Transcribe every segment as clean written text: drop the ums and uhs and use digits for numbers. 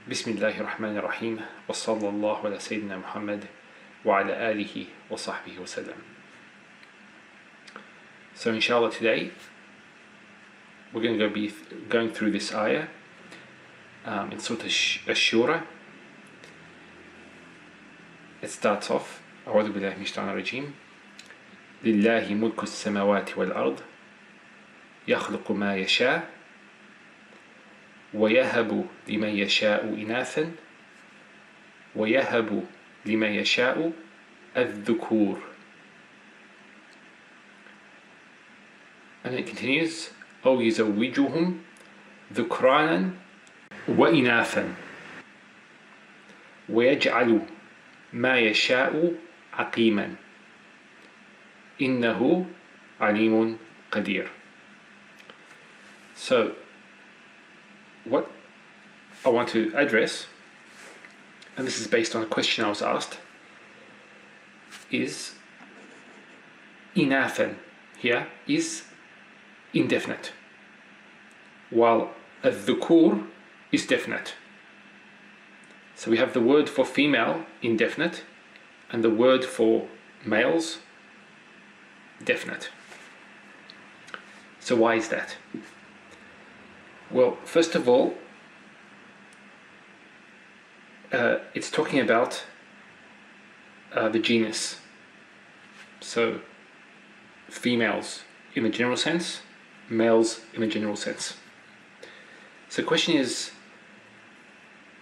بسم الله الرحمن الرحيم وصلى الله على سيدنا محمد وعلى آله وصحبه وسلم. So inshallah today we're going to be going through this ayah in Surat Al Shura. It starts off أعوذ بالله من الشيطان الرجيم لله ملك السماوات والأرض يخلق ما يشاء ويهب لمن يشاء إناثا ويهب لمن يشاء الذكور. And it continues أو يزوجهم ذكرانا وإناثا ويجعل ما يشاء عقيما إنه عليم قدير. So what I want to address, and this is based on a question I was asked, is inathan here is indefinite, while al-dhukur is definite. So we have the word for female indefinite and the word for males definite. So why is that? Well, first of all, it's talking about the genus. So females in a general sense, males in a general sense. So the question is,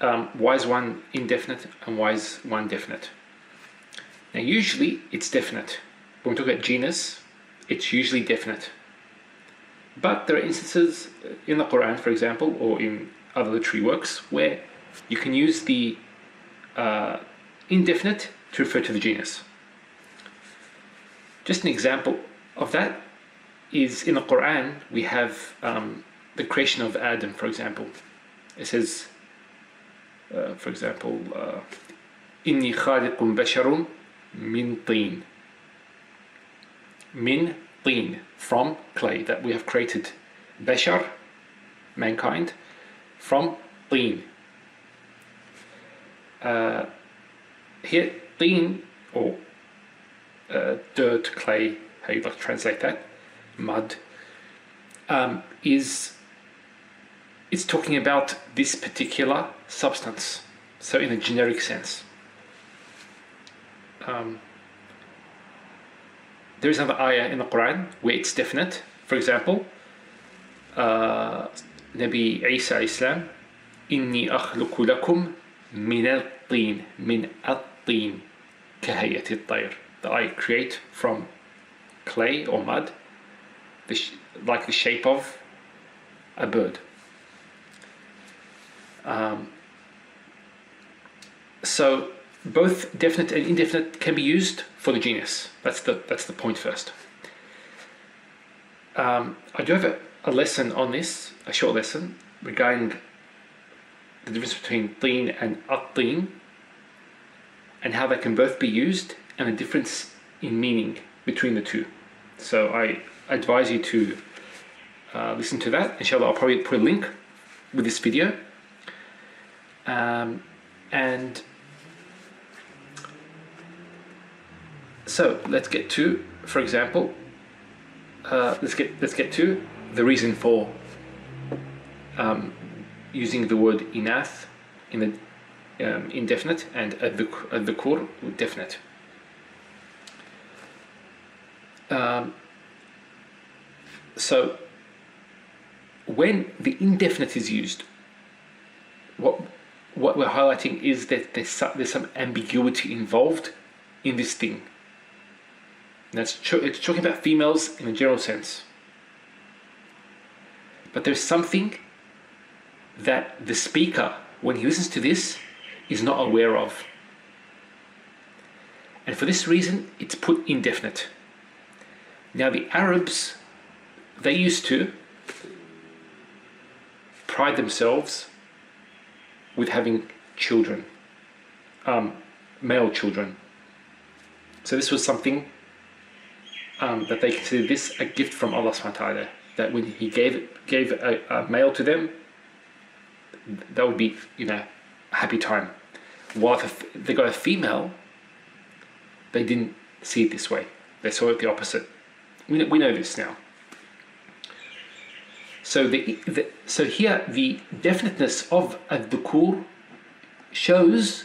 why is one indefinite and why is one definite? Now usually it's definite. When we talk about genus, it's usually definite. But there are instances in the Quran, for example, or in other literary works, where you can use the indefinite to refer to the genus. Just an example of that is in the Quran, we have the creation of Adam, for example. It says, for example, إِنِّي خَالِقٌ بَشَرٌ مِّن طِينٍ. Min طين, from clay, that we have created bashar, mankind, from طين. Here, طين, or dirt, clay, how you like to translate that, mud, it's talking about this particular substance, so in a generic sense. There is another ayah in the Quran where it's definite. For example, Nabi Isa Islam, إني أخلق لكم من الطين من الطين كهيئة الطير, that I create from clay or mud, like the shape of a bird. So both definite and indefinite can be used for the genus. That's the point first. I do have a lesson on this, a short lesson regarding the difference between teen and at-teen and how they can both be used and the difference in meaning between the two. So I advise you to listen to that. Inshallah, I'll probably put a link with this video. And so let's get to, for example, let's get to the reason for using the word inath in the indefinite and al-dhukur definite. So when the indefinite is used, what we're highlighting is that there's some ambiguity involved in this thing. It's talking about females in a general sense. But there's something that the speaker, when he listens to this, is not aware of. And for this reason, it's put indefinite. Now the Arabs, they used to pride themselves with having children, male children. So this was something that they considered this a gift from Allah SWT, that when He gave a male to them, that would be, happy time. While if they got a female, they didn't see it this way. They saw it the opposite. We know this now. So so here the definiteness of ad-dhukur shows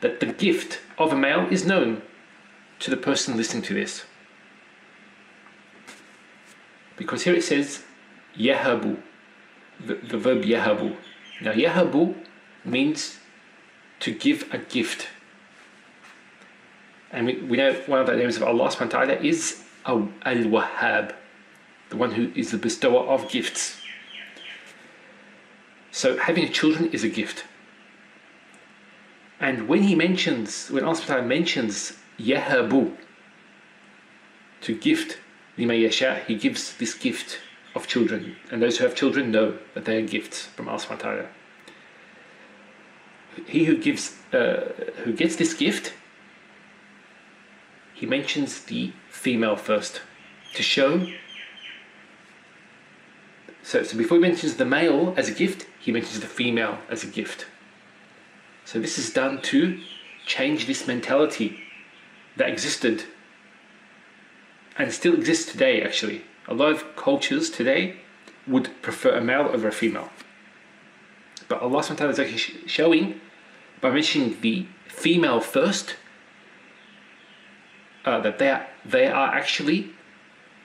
that the gift of a male is known to the person listening to this. Because here it says yahabu, the verb yahabu. Now yahabu means to give a gift. And we know one of the names of Allah SWT is Al-Wahhab, the one who is the bestower of gifts. So having children is a gift. And when Allah SWT mentions yahabu, to gift, lima yasha, He gives this gift of children. And those who have children know that they are gifts from Allah SWT. He who gets this gift, He mentions the female first to show. So before He mentions the male as a gift, He mentions the female as a gift. So this is done to change this mentality that existed and still exists today. Actually, a lot of cultures today would prefer a male over a female. But Allah SWT is actually showing, by mentioning the female first, that they are actually,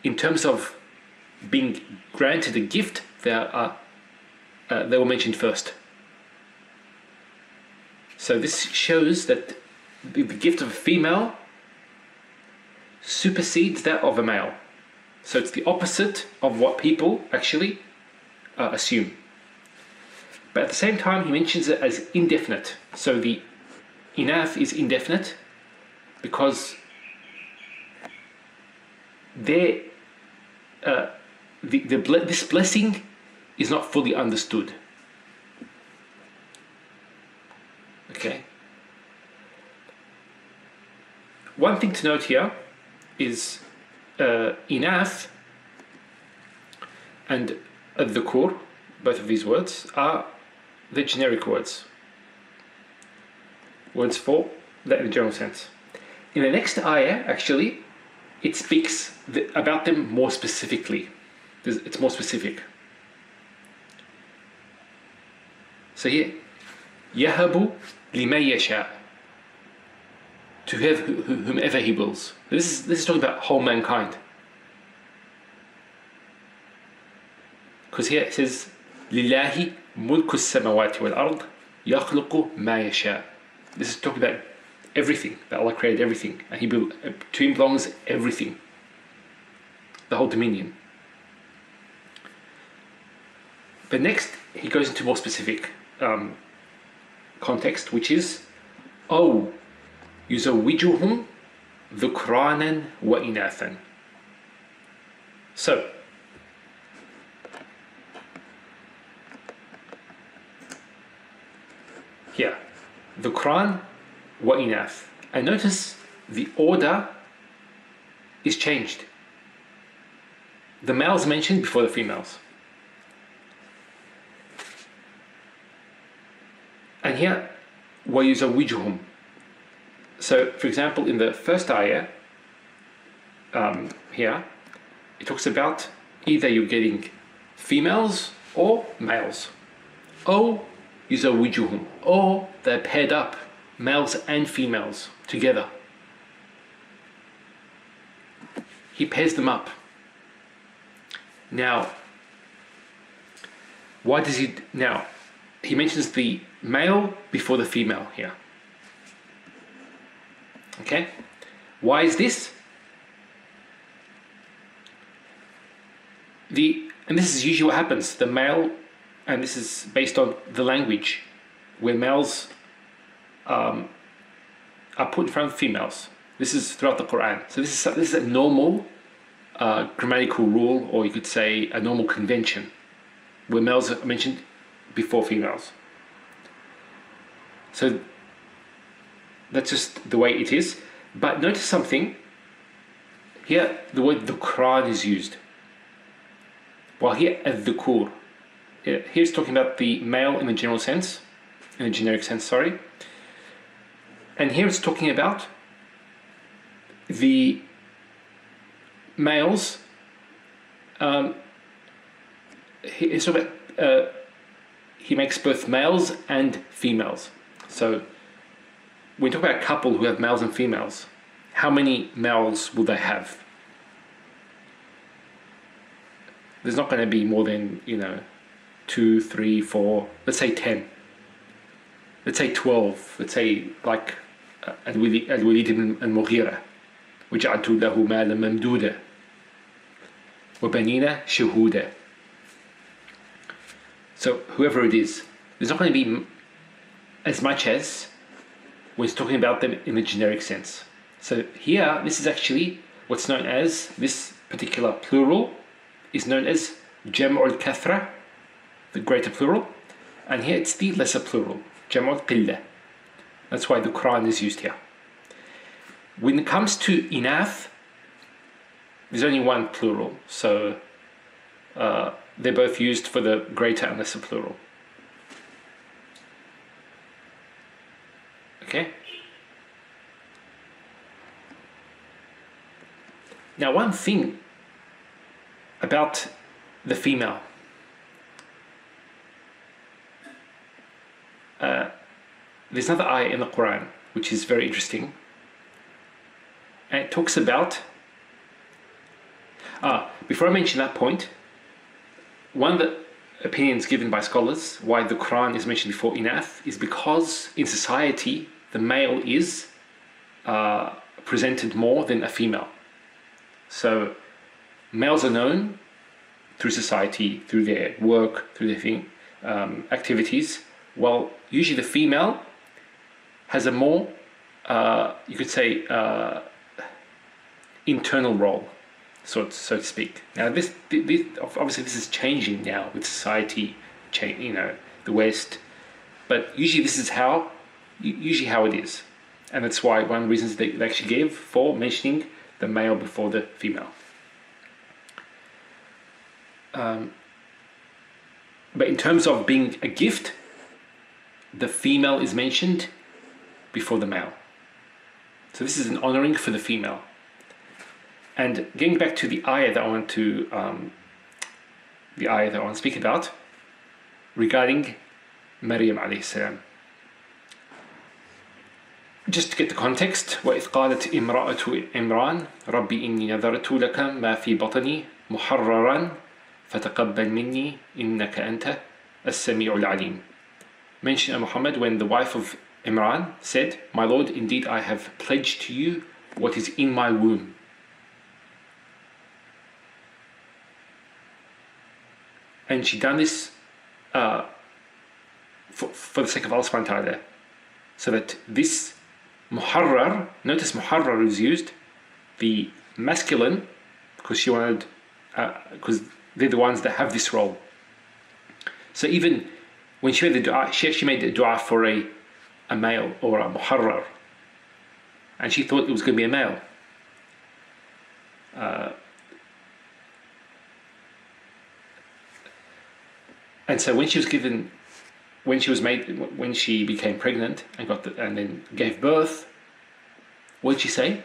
in terms of being granted a gift, they were mentioned first. So this shows that the gift of a female supersedes that of a male. So it's the opposite of what people actually assume. But at the same time, He mentions it as indefinite. So the inath is indefinite because this blessing is not fully understood. Okay. One thing to note here is inath and ad-dhukur, both of these words are the generic words for that in the general sense. In the next ayah, actually, it speaks about them more specifically. It's more specific. So here, yahabu liman yasha, to have whomever He wills. This is talking about whole mankind. Because here it says lillahi mulku as-samawati wal ard yakhluqu ma yasha. This is talking about everything, that Allah created everything, and to Him belongs everything, the whole dominion. But next He goes into more specific context, which is yuzawijuhum dhukranan wa inathan. So here, dhukran wa inath, and notice the order is changed. The males mentioned before the females. And here, وَيُزَوِّجُهُمْ. So, for example, in the first ayah, here, it talks about either you're getting females or males. Or يُزَوِّجُهُمْ, or they're paired up, males and females together. He pairs them up. Now, why does He... Now, He mentions the male before the female here. Okay? Why is this? And this is usually what happens. The male, and this is based on the language, where males are put in front of females. This is throughout the Quran. So this is a normal grammatical rule, or you could say a normal convention, where males are mentioned before females. So that's just the way it is. But notice something. Here the word dhukran is used, while here ad-dhukur, here it's talking about the male in the general sense, in a generic sense, sorry. And here it's talking about the males. He makes both males and females. So when we talk about a couple who have males and females, how many males will they have? There's not going to be more than, 2, 3, 4, let's say 10. Let's say 12. Let's say like الوليد بن المغيرة وجعلت له مالا ممدودا وبنين شهودا. So whoever it is, there's not going to be as much as when it's talking about them in a generic sense. So here, this is actually what's known as, this particular plural is known as جمع الكثرة, the greater plural, and here it's the lesser plural, جمع القلة. That's why the Quran is used here. When it comes to inath, there's only one plural, so they're both used for the greater and lesser plural. Okay? Now, one thing about the female, there's another ayah in the Quran which is very interesting, and it talks about, before I mention that point, one of the opinions given by scholars why the Quran is mentioned before inath is because in society the male is presented more than a female. So males are known through society, through their work, through their activities, while usually the female has a more, you could say, internal role, so to speak. Now, this obviously this is changing now with society, the West, but usually this is how it is, and that's why one of the reasons they actually gave for mentioning the male before the female. But in terms of being a gift, the female is mentioned before the male. So this is an honoring for the female. And getting back to the ayah that I want to speak about regarding Maryam alayhi salam. Just to get the context, وَإِذْ قَالَتْ إِمْرَأَةُ عِمْرَانَ رَبِّ إِنِّي نَذَرْتُ لَكَ مَا فِي بَطْنِي مُحَرَّرًا فَتَقَبَّلْ مِنِّي إِنَّكَ أَنْتَ السَّمِيعُ الْعَلِيمُ. Mention Muhammad when the wife of Imran said, "My Lord, indeed I have pledged to you what is in my womb." And she done this for the sake of Allah SWT, so that this muharrar, notice muharrar is used, the masculine, because she wanted, because they're the ones that have this role. So even when she made the dua, she actually made the dua for a male or a muharrar, and she thought it was going to be a male. And so when she became pregnant and then gave birth, what did she say?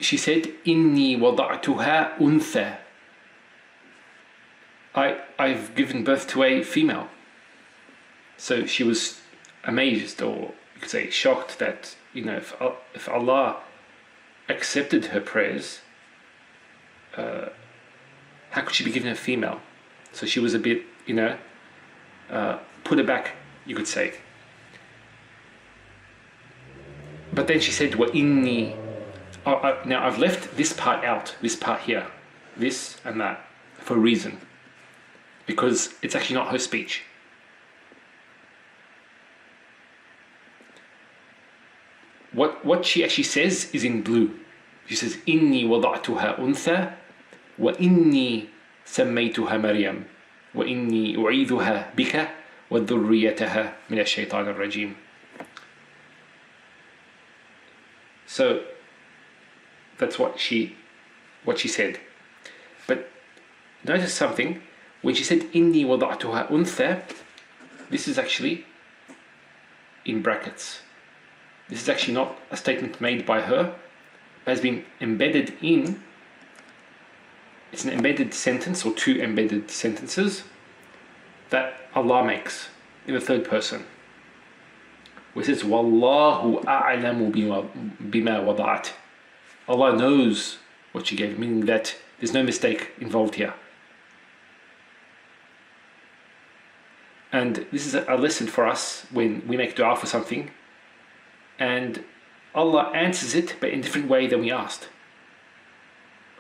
She said, "Inni wada'tuha untha." I've given birth to a female. So she was amazed, or you could say shocked, that if Allah accepted her prayers, how could she be given a female? So she was a bit, put aback, you could say. But then she said, وَإِنِّي. Now I've left this part out, this part here, this and that, for a reason. Because it's actually not her speech. What she actually says is in blue. She says, إِنِّي وَضَعْتُهَا أُنْثَى وَإِنِّي سَمَّيْتُهَا مَرْيَمَ وَإِنِّي أُعِيذُهَا بِكَ وَذُرِّيَّتَهَا مِنَ الشَّيْطَانِ الرَّجِيمِ. So that's what she said. But notice something. When she said إني وضعتها أنثى, this is actually in brackets. This is actually not a statement made by her, but has been embedded in. It's an embedded sentence or two embedded sentences that Allah makes in the third person. Where it says Wallahu a'lamu bima wada'at. Allah knows what she gave, meaning that there's no mistake involved here. And this is a lesson for us when we make dua for something and Allah answers it, but in a different way than we asked.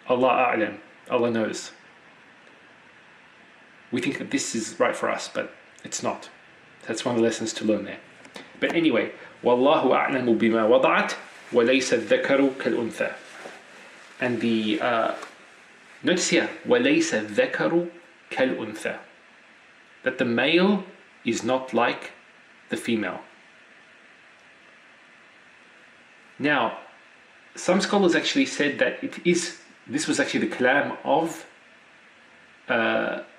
Allah a'lam, Allah knows. We think that this is right for us, but it's not. That's one of the lessons to learn there. But anyway, Wallahu a'lamu bima wada'at wa laysa dhakaru kal-untha. And the notice here, wa laysa dhakaru kal-untha, that the male is not like the female. Now, some scholars actually said that this was actually the kalam of Imra'atu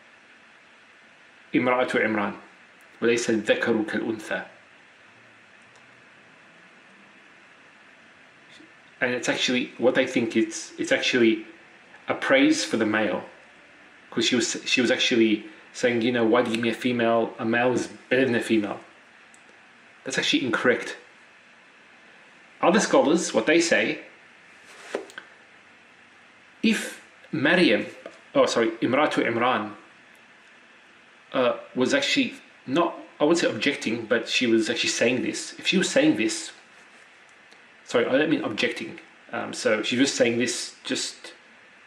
Imran. وَلَيْسَ الذَّكَرُ كَالْأُنْثَى. And it's actually, what they think it's actually a praise for the male. Because she was actually saying, you know, why do you give me a female? A male is better than a female. That's actually incorrect. Other scholars, what they say, if Maryam, Imratu Imran, was actually not, I wouldn't say objecting, but she was actually saying this. If she was saying this, sorry, I don't mean objecting. So she was saying this, just,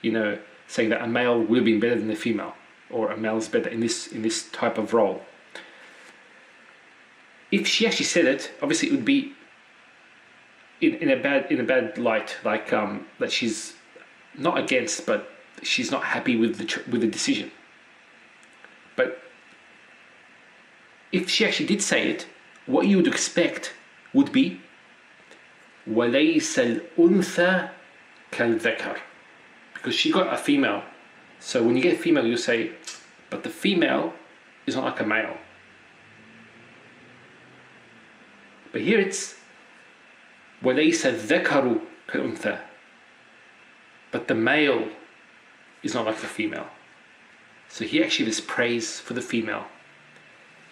you know, saying that a male would have been better than a female, or a male is better in this type of role. If she actually said it, obviously it would be in a bad light, like that she's not against, but she's not happy with the decision. But if she actually did say it, what you would expect would be وَلَيْسَ الْأُنْثَى كَالذَّكَرِ, because she got a female. So when you get a female, you say, but the female is not like a male. But here it's وَلَيْسَ الذَّكَرُ كَالْأُنْثَى, but the male is not like the female. So here actually there's praise for the female.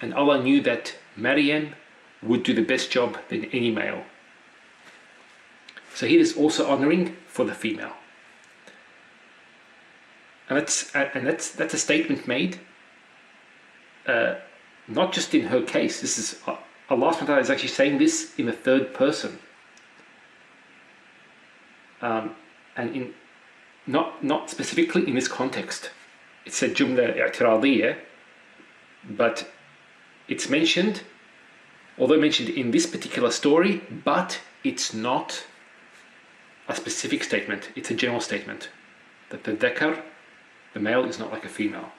And Allah knew that Maryam would do the best job than any male. So here there's also honoring for the female. And that's a statement made not just in her case. This is Allah SWT is actually saying this in the third person. And in not specifically in this context. It's a jumla i'tiradiyya, but it's mentioned, although mentioned in this particular story, but it's not a specific statement. It's a general statement that the dhakar, the male, is not like a female.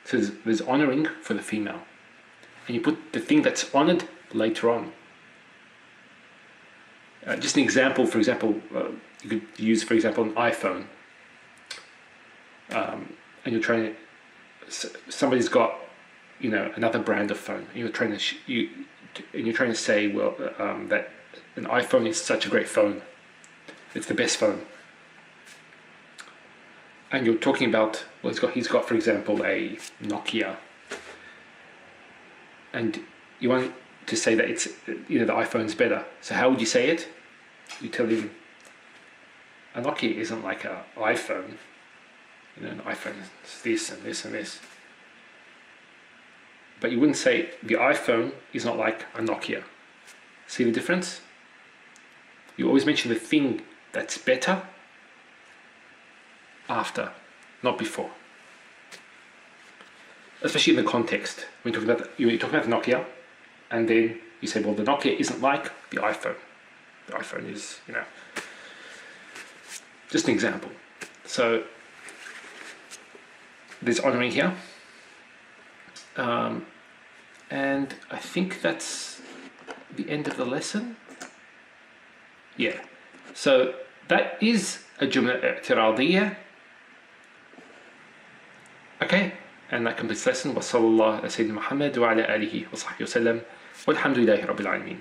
So there's honoring for the female, and you put the thing that's honored later on. Just an example, for example, you could use, for example, an iPhone. And you're trying to, somebody's got, you know, another brand of phone. And you're trying to say, well, that an iPhone is such a great phone. It's the best phone. And you're talking about, well, he's got, for example, a Nokia. And you want to say that it's, you know, the iPhone's better. So how would you say it? You tell him, a Nokia isn't like an iPhone. You know, an iPhone is this and this and this. But you wouldn't say the iPhone is not like a Nokia. See the difference? You always mention the thing that's better after, not before. Especially in the context. When you're talking about the Nokia, and then you say, well, the Nokia isn't like the iPhone. The iPhone is, you know, just an example. So there's honoring here, and I think that's the end of the lesson. Yeah, so that is a jumla i'tiradiyya, Okay, and that completes the lesson. Wa sallallahu ala Sayyidina Muhammad wa ala alihi wa sahbihi wa sallam. Walhamdulillahi Rabbil Alameen.